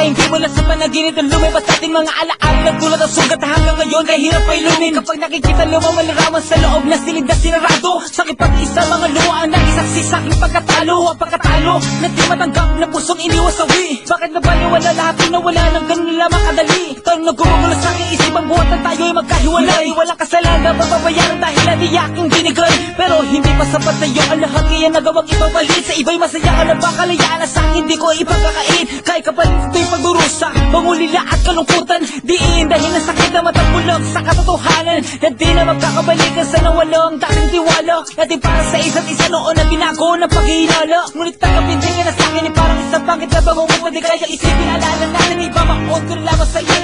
hindi mo lang sa panaginip ng lumipas ating mga alaala. Nagdulot ang sugat hanggang ngayon, kahirap ay lumin. Kapag nakikita lumamalaraman sa loob na silid na sinarado, sakit pag-isa mga luha ang nagisaksi sa aking pagkatalo. Ang pagkatalo na di matanggap na pusong iniwasawi. Bakit nabaliwala lahat na wala ng ganun lamang kadali? Tanong na gumugulo sa aking isip ang buhat na tayo'y magkahiwalay. Walang kasalanan, mababayaran dahil di aking binigay. Pero hindi pa sapat sa'yo ang lahat, kaya nagawang ipapalit. Sa iba'y masaya ka na ba, kalayaan na sa'kin di ko ipagkakait. Kahit kapalit ito'y pagdurusa, pangulila at kalungkutan. Di iindahin ang sakit na matagulog sa katotohanan, na di na magkakabalikan sa nawalang dating tiwala. Natin para sa isa't isa noon na binago ng paghihinala. Ngunit tanggapin din nga na sa'kin ay parang isang bangkit na bago mo pwede kaya isipin. Alala natin iba maon ko lamang sa iyo.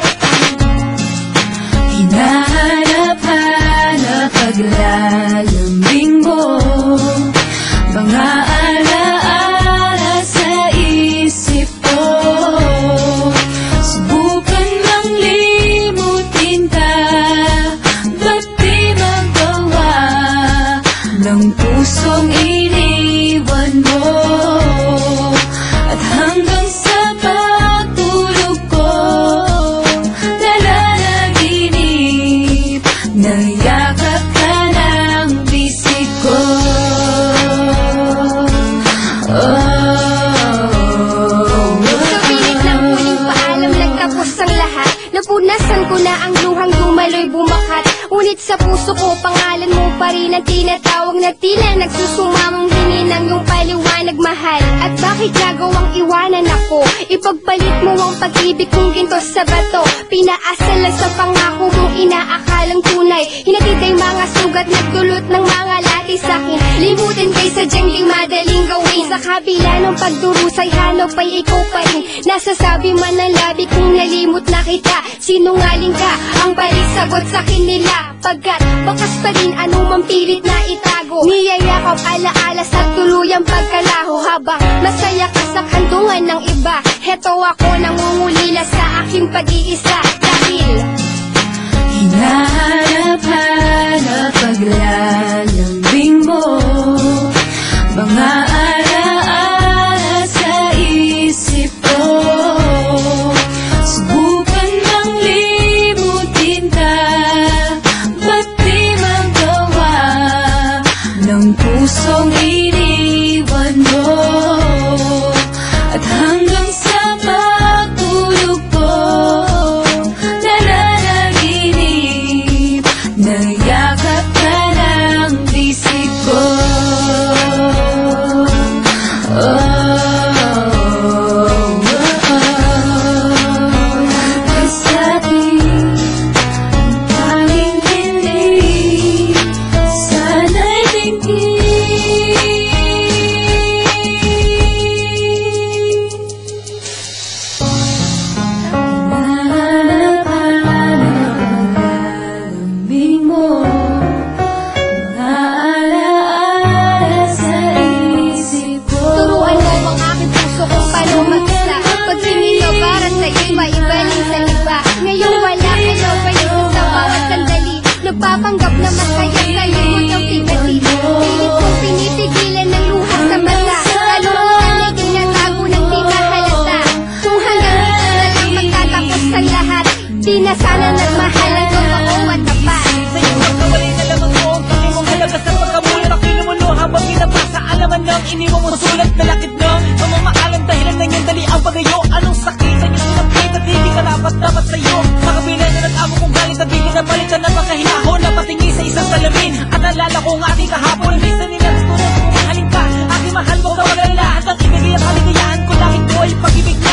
Hinahanap-hanap paglalambing mo, mga alaala sa isip ko. Subukan mang limutin ka, ba't di magawa ng pusong iniwan mo? At hanggang sa pagtulog ko, nayakap ka ng bisig ko. Sa pilit ng huling paalam, nagtapos ang lahat. Napunasan ko na ang luhang dumaloy bumakat. Ngunit sa puso ko, pangalan mo pa rin ang tinatawag na tila nagsusumamang hininang yung paliwanag, mahal. At bakit nagawang iwanan ako? Ipagpalit mo ang pag-ibig kong ginto sa bato. Pinaasal lang sa pangako mong inaakalang tunay. Hinatid ay mga sugat, nagdulot ng mga lati sa'kin. Limutin kay sadyang di madaling gawin. Sa kabila ng pagdurusay, hanap ay ikaw pa rin. Nasasabi man ang labi kung nalimot na kita. Sinungaling ka, ang balik sagot sa'kin nila. Pagkat bakas pa rin anumang pilit na itago. Niyayakap alaala sa tuluyang pagkalaho. Habang masaya ka sa kandungan ng iba, heto ako nangungulila sa aking pag-iisa. Dahil hinahanap-hanap paglalambing mo, mga alaala sa isip ko. Subukan mang limutin ka, ba't di magawa ng pusong iniwan mo? At hanggang sa pagtulog ko, nayakap ka ng bisig ko. Sa ating tanging hiling, sana'y tingin. Hinahanap-hanap mo, mga alaala sa isip ko. turuan mo ang aking puso kung paano mag-isa. Pag sinino para sa iba, ibaling sa iba. Ngayon wala kayo, balik sa bawat sandali. Nagpapanggap na masaya sa'yo, huwag pigati. Pilit kong pinipigilan ng luha sa mata. Kalungkutan ay tinatago ng di mahalata. Kung hanggang dito na lang magtatapos ang lahat, di na sana nagmahal ang totoo at tapat. Sa'yo magkawalay na lamang mo ang kami mong halaga sa pagkamulat. Ang kinumulo habang pinabasa alaman ng iniwang mong sulat na lakit na mamamaalang dahilan ng iyong dali ang pagayo. Anong sakit sa iyong sinapit at hindi ka dapat sa'yo. Sa kabila na nag-amo kong galit at bigyan na balikan na pagkahinahon na patingi sa isang salamin. At alala ko ang ating kahapon, minsan nila gusto na kung mahalin ka. Aking mahal mo ka walang lahat ang ibigay ang kaligayahan ko. Langit ko ay pag-ibig na